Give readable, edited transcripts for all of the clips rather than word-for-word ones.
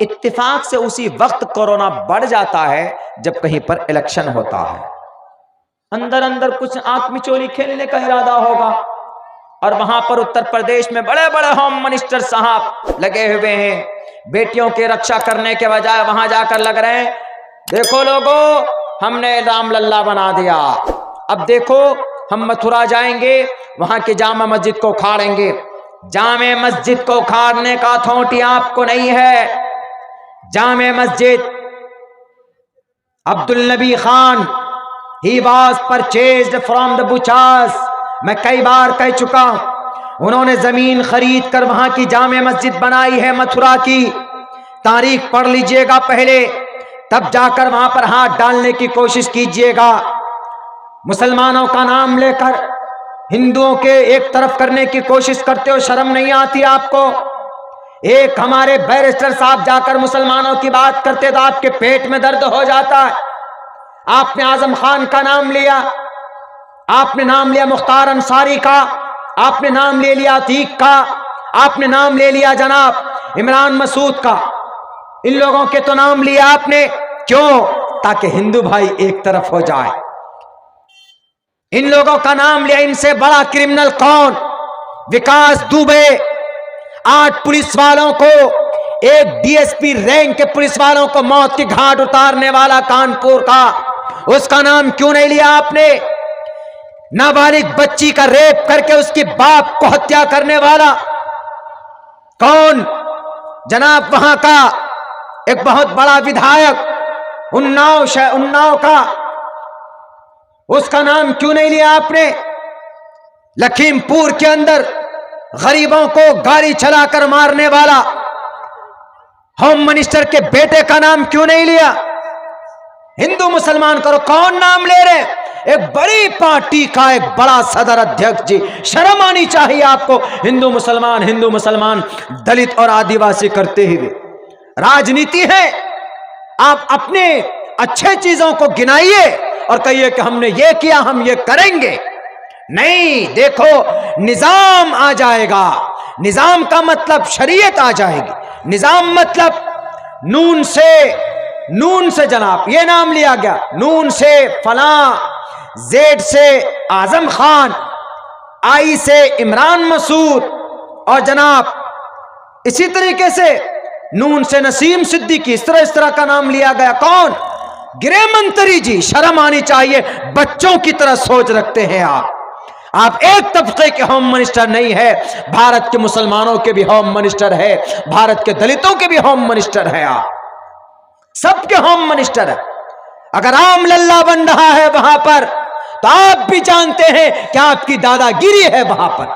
اتفاق سے اسی وقت کورونا بڑھ جاتا ہے جب کہیں پر الیکشن ہوتا ہے، اندر اندر کچھ آنکھ مچولی کھیلنے کا ارادہ ہوگا، اور وہاں پر اتر پردیش میں بڑے بڑے ہوم منسٹر صاحب لگے ہوئے ہیں، بیٹیوں کی رکشا کرنے کے بجائے وہاں جا کر لگ رہے ہیں دیکھو لوگوں ہم نے رام للہ بنا دیا، اب دیکھو ہم متھرا جائیں گے وہاں کی جامع مسجد کو کھاڑیں گے۔ جامع مسجد کو کھاڑنے کا اتھارٹی آپ کو نہیں ہے۔ جامع مسجد عبد النبی Khan he was purchased from the بچاس، میں کئی بار کہہ چکا ہوں، انہوں نے زمین خرید کر وہاں کی جامع مسجد بنائی ہے متھرا کی، تاریخ پڑھ لیجئے گا پہلے، تب جا کر وہاں پر ہاتھ ڈالنے کی کوشش کیجئے گا۔ مسلمانوں کا نام لے کر ہندوؤں کے ایک طرف کرنے کی کوشش کرتے ہو، شرم نہیں آتی آپ کو؟ ایک ہمارے بیرسٹر صاحب جا کر مسلمانوں کی بات کرتے تو آپ کے پیٹ میں درد ہو جاتا ہے۔ آپ نے اعظم خان کا نام لیا، آپ نے نام لیا مختار انصاری کا، آپ نے نام لے لیا عتیق کا، آپ نے نام لے لیا جناب عمران مسعود کا، ان لوگوں کے تو نام لیا آپ نے، کیوں؟ تاکہ ہندو بھائی ایک طرف ہو جائے۔ ان لوگوں کا نام لیا، ان سے بڑا کرمنل کون؟ وکاس دوبے، 8 پولیس والوں کو، ایک ڈی ایس پی رینک کے پولیس والوں کو موت کی گھاٹ اتارنے والا کانپور کا، اس کا نام کیوں نہیں لیا آپ نے؟ نابالغ بچی کا ریپ کر کے اس کی باپ کو ہتیا کرنے والا کون؟ جناب وہاں کا ایک بہت بڑا ودھائک اناؤ کا، اس کا نام کیوں نہیں لیا آپ نے؟ لکھیم پور کے اندر غریبوں کو گاڑی چلا کر مارنے والا ہوم منسٹر کے بیٹے کا نام کیوں نہیں لیا؟ ہندو مسلمان کرو، کون نام لے رہے؟ ایک بڑی پارٹی کا ایک بڑا صدر ادھیکش جی، شرم آنی چاہیے آپ کو، ہندو مسلمان دلت اور آدیواسی کرتے ہوئے راجنیتی ہے۔ آپ اپنے اچھے چیزوں کو گنائیے اور کہیے کہ ہم نے یہ کیا، ہم یہ کریں گے، نہیں، دیکھو نظام آ جائے گا، نظام کا مطلب شریعت آ جائے گی، نظام مطلب نون سے جناب یہ نام لیا گیا، نون سے فلاں، زیڈ سے اعظم خان، آئی سے عمران مسعود، اور جناب اسی طریقے سے نون سے نسیم صدیقی، اس طرح کا نام لیا گیا۔ کون؟ گرہ منتری جی، شرم آنی چاہیے، بچوں کی طرح سوچ رکھتے ہیں آپ ایک طبقے کے ہوم منسٹر نہیں ہے، بھارت کے مسلمانوں کے بھی ہوم منسٹر ہے، بھارت کے دلتوں کے بھی ہوم منسٹر ہے، آپ سب کے ہوم منسٹر ہے۔ اگر رام للہ بن رہا ہے وہاں پر تو آپ بھی جانتے ہیں کہ آپ کی دادا گیری ہے وہاں پر،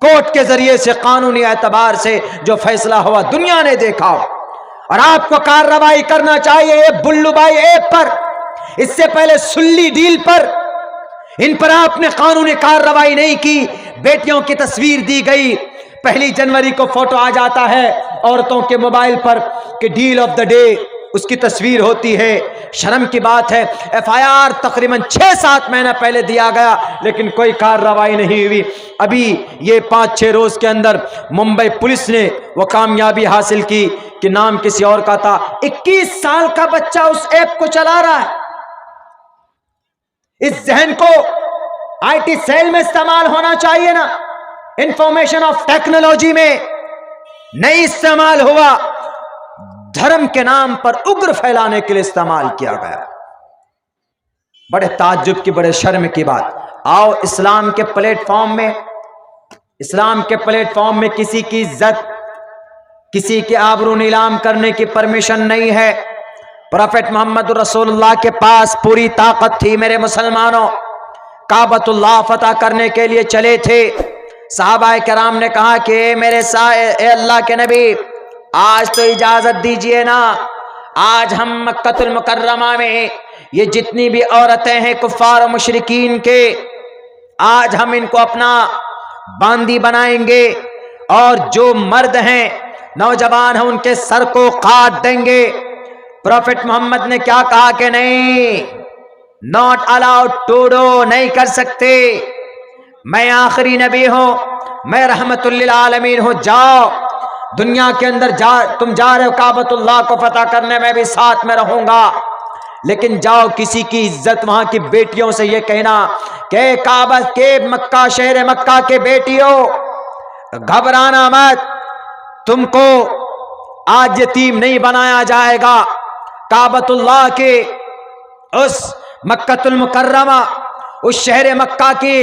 کورٹ کے ذریعے سے قانونی اعتبار سے جو فیصلہ ہوا دنیا نے دیکھا ہو، اور آپ کو کارروائی کرنا چاہیے بلو بھائی ایپ پر، اس سے پہلے سلی ڈیل پر، ان پر آپ نے قانونی کارروائی نہیں کی۔ بیٹیوں کی تصویر دی گئی، 1 جنوری کو فوٹو آ جاتا ہے عورتوں کے موبائل پر کہ ڈیل آف دا ڈے اس کی تصویر ہوتی ہے، شرم کی بات ہے۔ ایف آئی آر تقریباً 6-7 مہینہ پہلے دیا گیا لیکن کوئی کارروائی نہیں ہوئی۔ ابھی یہ 5-6 روز کے اندر ممبئی پولیس نے وہ کامیابی حاصل کی کہ نام کسی اور کا تھا، 21 سال کا بچہ اس ایپ کو چلا رہا ہے۔ اس ذہن کو آئی ٹی سیل میں استعمال ہونا چاہیے نا، انفارمیشن آف ٹیکنالوجی میں نہیں استعمال ہوا، دھرم کے نام پر اگر پھیلانے کے لیے استعمال کیا گیا۔ بڑے تعجب کی، بڑے شرم کی بات۔ آؤ اسلام کے پلیٹ فارم میں کسی کی عزت، کسی کے آبرو نیلام کرنے کی پرمیشن نہیں ہے۔ پروفیٹ محمد رسول اللہ کے پاس پوری طاقت تھی میرے مسلمانوں، کعبۃ اللہ فتح کرنے کے لیے چلے تھے۔ صحابہ کرام نے کہا کہ اے اللہ کے نبی، آج تو اجازت دیجئے نا، آج ہم مکہ المکرمہ میں یہ جتنی بھی عورتیں ہیں کفار و مشرکین کے، آج ہم ان کو اپنا باندی بنائیں گے، اور جو مرد ہیں نوجوان ہیں ان کے سر کو کاٹ دیں گے۔ پروفیٹ محمد نے کیا کہا کہ نہیں، not allowed to do، نہیں کر سکتے، میں آخری نبی ہوں، میں رحمت للعالمین ہوں، جاؤ دنیا کے اندر تم جا رہے ہو کعبۃ اللہ کو فتح کرنے، میں بھی ساتھ میں رہوں گا، لیکن جاؤ کسی کی عزت وہاں کی بیٹیوں سے یہ کہنا کہ کعبہ کے مکہ، شہر مکہ کے بیٹیوں گھبرانا مت، تم کو آج یتیم نہیں بنایا جائے گا۔ کعبۃ اللہ کے اس مکہ المکرمہ، اس شہر مکہ کی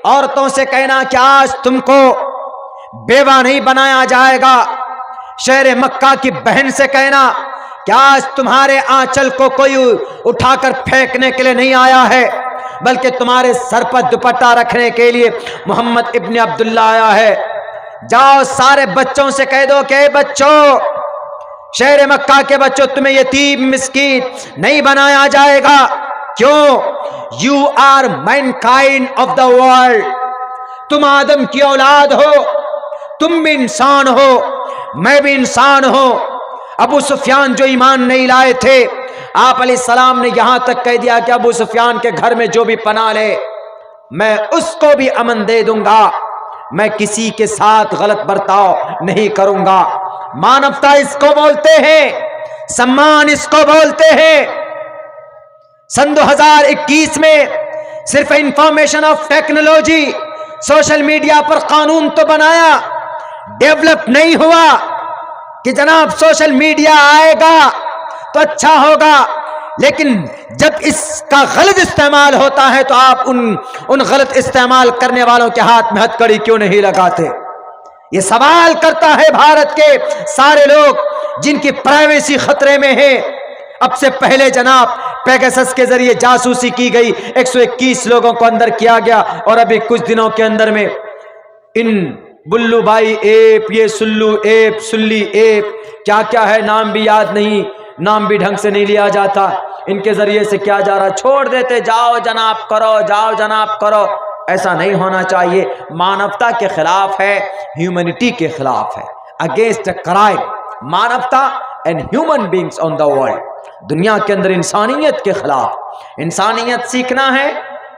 عورتوں سے کہنا کہ آج تم کو بیوہ نہیں بنایا جائے گا۔ شہر مکہ کی بہن سے کہنا کہ آج تمہارے آنچل کو کوئی اٹھا کر پھینکنے کے لیے نہیں آیا ہے، بلکہ تمہارے سر پر دوپٹہ رکھنے کے لیے محمد ابن عبداللہ آیا ہے۔ جاؤ سارے بچوں سے کہہ دو کہ اے بچوں، شہر مکہ کے بچوں، تمہیں یتیم مسکین نہیں بنایا جائے گا۔ کیوں؟ You are mankind of the world, تم آدم کی اولاد ہو، تم بھی انسان ہو، میں بھی انسان ہوں۔ ابو سفیان جو ایمان نہیں لائے تھے، آپ علیہ السلام نے یہاں تک کہہ دیا کہ ابو سفیان کے گھر میں جو بھی پناہ لے میں اس کو بھی امن دے دوں گا، میں کسی کے ساتھ غلط برتاؤ نہیں کروں گا۔ مانوتا اس کو بولتے ہیں، سمان اس کو بولتے ہیں۔ سن 2021 میں صرف information of technology, social media پر قانون تو بنایا، ڈیولپ نہیں ہوا کہ جناب سوشل میڈیا آئے گا تو اچھا ہوگا، لیکن جب اس کا غلط استعمال ہوتا ہے تو آپ ان غلط استعمال کرنے والوں کے ہاتھ میں ہتھ کڑی کیوں نہیں لگاتے؟ یہ سوال کرتا ہے بھارت کے سارے لوگ جن کی پرائیویسی خطرے میں ہے۔ اب سے پہلے جناب پیگاسس کے ذریعے جاسوسی کی گئی، 121 لوگوں کو اندر کیا گیا، اور ابھی کچھ دنوں کے اندر میں ان بلو بائی ایپ، یہ سلو ایپ، سلی ایپ، کیا کیا ہے نام بھی یاد نہیں، نام بھی ڈھنگ سے نہیں لیا جاتا، ان کے ذریعے سے کیا جا رہا، چھوڑ دیتے، جاؤ جناب کرو، جاؤ جناب کرو۔ ایسا نہیں ہونا چاہیے، مانوتا کے خلاف ہے، ہیومینٹی کے خلاف ہے، اگینسٹ کرائم، مانوتا and human beings on the world, دنیا کے اندر انسانیت کے خلاف۔ انسانیت سیکھنا ہے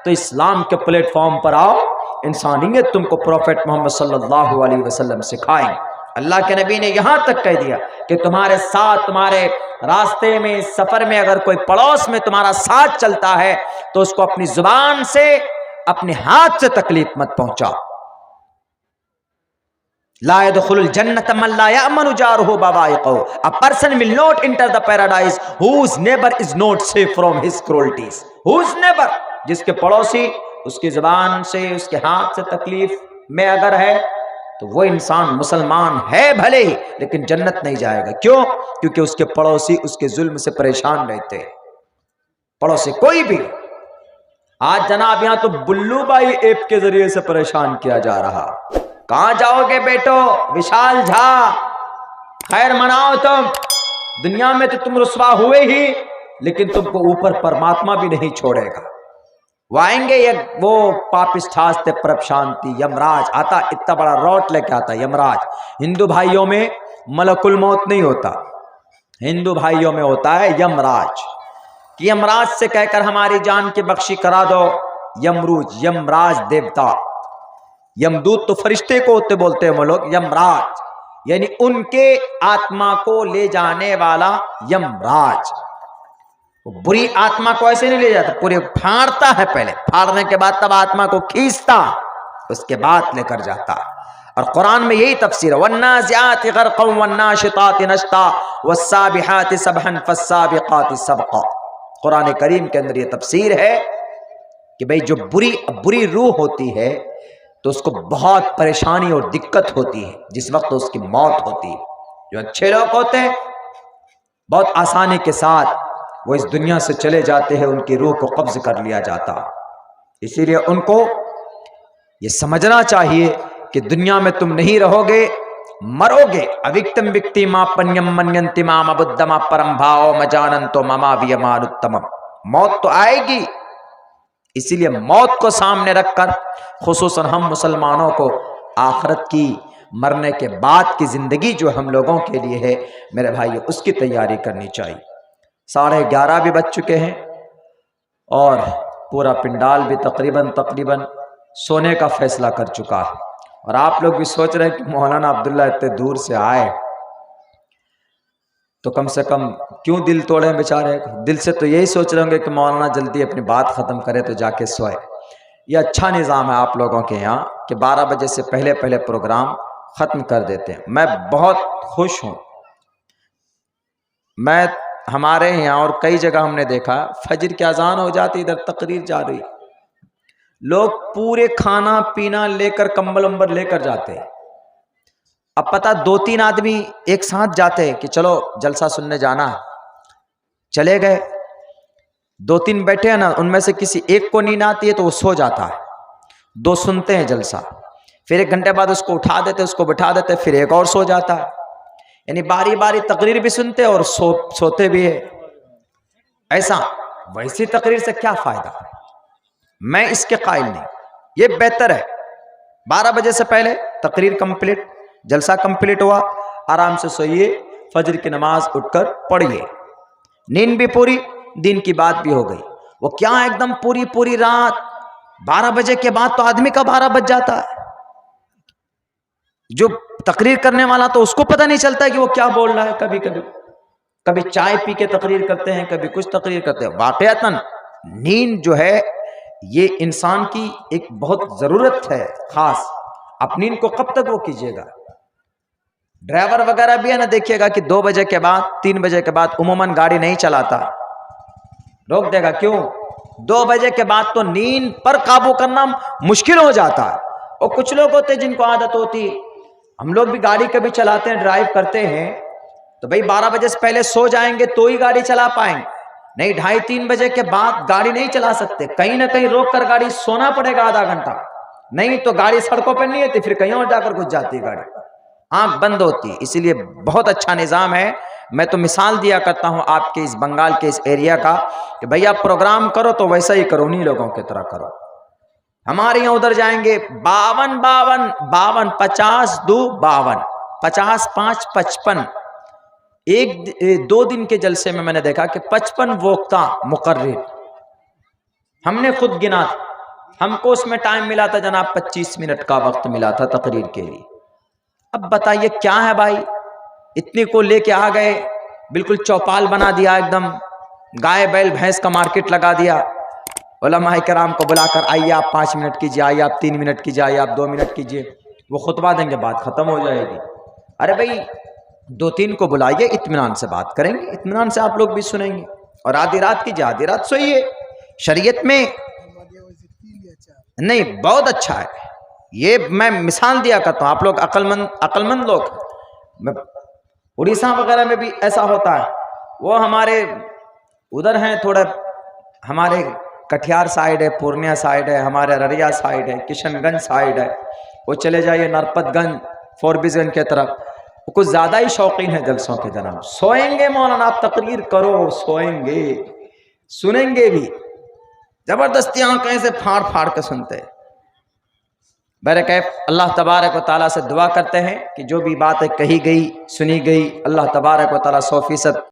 تو اسلام کے پلیٹ فارم پر آؤ، انسانیت تم کو پروفیٹ محمد صلی اللہ علیہ وسلم سکھائیں۔ اللہ کے نبی نے یہاں تک کہہ دیا کہ تمہارے ساتھ، تمہارے راستے میں، سفر میں اگر کوئی پڑوس میں تمہارا ساتھ چلتا ہے تو اس کو اپنی زبان سے، اپنے ہاتھ سے تکلیف مت پہنچا۔ لا يدخل الجنة من لا يأمن جاره بوائقه، a person will not enter the paradise whose neighbor is not safe from his cruelties۔ whose neighbor، جس کے پڑوسی اس کی زبان سے، اس کے ہاتھ سے تکلیف میں اگر ہے تو وہ انسان مسلمان ہے بھلے ہی، لیکن جنت نہیں جائے گا۔ کیوں؟ کیونکہ اس کے پڑوسی اس کے ظلم سے پریشان رہتے ہیں، پڑوسی کوئی بھی۔ آج جناب یہاں تو بلو بائی ایپ کے ذریعے سے پریشان کیا جا رہا۔ کہاں جاؤ گے بیٹو؟ وشال جھا، خیر مناؤ، تم دنیا میں تو تم رسوا ہوئے ہی، لیکن تم کو اوپر پرماتما بھی نہیں چھوڑے گا۔ وہ آئیں گے، وہ پاپسٹھاس تے پرب شانتی، یمراج آتا، اتنا بڑا روٹ لے کے آتا یمراج۔ ہندو بھائیوں میں ملک الموت نہیں ہوتا، ہندو بھائیوں میں ہوتا ہے یمراج، کہ یمراج سے کہہ کر ہماری جان کی بخشی کرا دو۔ یمروج، یمراج دیوتا، یمدوت تو فرشتے کو ہوتے بولتے ہیں وہ لوگ، یمراج یعنی ان کے آتما کو لے جانے والا یمراج۔ بری آتما کو ایسے نہیں لے جاتا، پورے پھاڑتا ہے، پہلے پھاڑنے کے بعد تب آتما کو کھینچتا، اس کے بعد لے کر جاتا۔ اور قرآن میں یہی تفسیر ہے، وَالنَّازِعَاتِ غَرْقًا وَالنَّاشِطَاتِ نَشْطًا وَالسَّابِحَاتِ سَبْحًا فَالسَّابِقَاتِ سَبْقًا۔ قرآن کریم کے اندر یہ تفسیر ہے کہ بھئی جو بری روح ہوتی ہے تو اس کو بہت پریشانی اور دقت ہوتی ہے جس وقت اس کی موت ہوتی ہے۔ جو اچھے لوگ ہوتے ہیں بہت آسانی کے ساتھ وہ اس دنیا سے چلے جاتے ہیں، ان کی روح کو قبض کر لیا جاتا۔ اسی لیے ان کو یہ سمجھنا چاہیے کہ دنیا میں تم نہیں رہو گے، مرو گے۔ اوکتم وکتی ما پنیم منینتی مام بدھما پرم بھاؤ مجاننتو مما ویمانتمم، موت تو آئے گی۔ اسی لیے موت کو سامنے رکھ کر خصوصاً ہم مسلمانوں کو آخرت کی، مرنے کے بعد کی زندگی جو ہم لوگوں کے لیے ہے میرے بھائیو، اس کی تیاری کرنی چاہیے۔ 11:30 بھی بج چکے ہیں اور پورا پنڈال بھی تقریباً سونے کا فیصلہ کر چکا ہے، اور آپ لوگ بھی سوچ رہے ہیں کہ مولانا عبداللہ اتنے دور سے آئے تو کم سے کم کیوں دل توڑے بیچارے. دل سے تو یہی سوچ رہے ہوں گے کہ مولانا جلدی اپنی بات ختم کرے تو جا کے سوئے. یہ اچھا نظام ہے آپ لوگوں کے یہاں کہ 12 بجے سے پہلے پروگرام ختم کر دیتے ہیں. میں بہت خوش ہوں. میں ہمارے یہاں اور کئی جگہ ہم نے دیکھا فجر کی اذان ہو جاتی ادھر تقریر جا رہی, لوگ پورے کھانا پینا لے کر کمبل ومبل لے کر جاتے ہیں. اب پتہ 2-3 آدمی ایک ساتھ جاتے کہ چلو جلسہ سننے جانا ہے, چلے گئے. 2-3 بیٹھے ہیں نا, ان میں سے کسی ایک کو نیند آتی ہے تو وہ سو جاتا ہے. 2 سنتے ہیں جلسہ, پھر 1 گھنٹے بعد اس کو اٹھا دیتے, اس کو بٹھا دیتے, پھر ایک اور سو جاتا ہے. یعنی باری باری تقریر بھی سنتے اور سوتے بھی ہے. ایسا ویسی تقریر سے کیا فائدہ؟ میں اس کے قائل نہیں. یہ بہتر ہے 12 بجے سے پہلے تقریر کمپلیٹ, جلسہ کمپلیٹ ہوا, آرام سے سوئیے, فجر کی نماز اٹھ کر پڑھیے, نیند بھی پوری, دین کی بات بھی ہو گئی. وہ کیا ایک دم پوری رات 12 بجے کے بعد تو آدمی کا 12 بج جاتا ہے. جو تقریر کرنے والا تو اس کو پتہ نہیں چلتا ہے کہ وہ کیا بول رہا ہے. کبھی چائے پی کے تقریر کرتے ہیں, کبھی کچھ تقریر کرتے ہیں. واقعتاً نیند جو ہے یہ انسان کی ایک بہت ضرورت ہے خاص. آپ نیند کو کب تک وہ کیجیے گا؟ ڈرائیور وغیرہ بھی ہے نا, دیکھیے گا کہ 2 بجے کے بعد 3 بجے کے بعد عموماً گاڑی نہیں چلاتا, روک دے گا. کیوں؟ 2 بجے کے بعد تو نیند پر قابو کرنا مشکل ہو جاتا ہے. اور کچھ لوگ ہوتے جن کو عادت ہوتی, ہم لوگ بھی گاڑی کبھی چلاتے ہیں, ڈرائیو کرتے ہیں تو بھئی 12 بجے سے پہلے سو جائیں گے تو ہی گاڑی چلا پائیں گے. نہیں, 2:30-3 بجے کے بعد گاڑی نہیں چلا سکتے. کہیں نہ کہیں روک کر گاڑی سونا پڑے گا آدھا گھنٹہ, نہیں تو گاڑی سڑکوں پہ نہیں ہوتی, پھر کہیں اور جا کر گھس جاتی گاڑی, آنکھ بند ہوتی. اسی لیے بہت اچھا نظام ہے. میں تو مثال دیا کرتا ہوں آپ کے اس بنگال کے اس ایریا کا کہ بھئی آپ پروگرام کرو تو ویسا ہی کرو, نہیں لوگوں کی طرح کرو. ہمارے یہاں ادھر جائیں گے 52 50 2 52 50 5 55. 1-2 دن کے جلسے میں نے دیکھا کہ 55 وقتہ مقرر ہم نے خود گنا تھا. ہم کو اس میں ٹائم ملا تھا جناب 25 منٹ کا وقت ملا تھا تقریر کے لیے. اب بتائیے کیا ہے بھائی, اتنی کو لے کے آ گئے, بالکل چوپال بنا دیا, ایک دم گائے بیل بھینس کا مارکیٹ لگا دیا. علماء کرام کو بلا کر آئیے آپ 5 منٹ کیجیے, آئیے آپ 3 منٹ کیجیے, آئیے آپ 2 منٹ کیجیے, وہ خطبہ دیں گے, بات ختم ہو جائے گی. ارے بھائی 2-3 کو بلائیے, اطمینان سے بات کریں گے, اطمینان سے آپ لوگ بھی سنیں گے. اور آدھی رات کیجیے, آدھی رات سوئیے. شریعت میں نہیں, بہت اچھا ہے. یہ میں مثال دیا کرتا ہوں, آپ لوگ عقل مند لوگ. اڑیسہ وغیرہ میں بھی ایسا ہوتا ہے, وہ ہمارے ادھر ہیں تھوڑا, ہمارے کٹھیار سائیڈ ہے, پورنیہ سائیڈ ہے, ہمارے ارریا سائیڈ ہے, کشن گنج سائیڈ ہے, وہ چلے جائیے نرپت گنج فوربیس گنج کی طرف. کچھ زیادہ ہی شوقین ہے جلسوں کے جناب. سوئیں گے مولانا, آپ تقریر کرو, سوئیں گے, سنیں گے بھی, زبردستی آنکھیں سے پھاڑ کے سنتے. بہرکیف اللہ تبارک و تعالیٰ سے دعا کرتے ہیں کہ جو بھی باتیں کہی گئی سنی گئی, اللہ تبارک و تعالیٰ 100%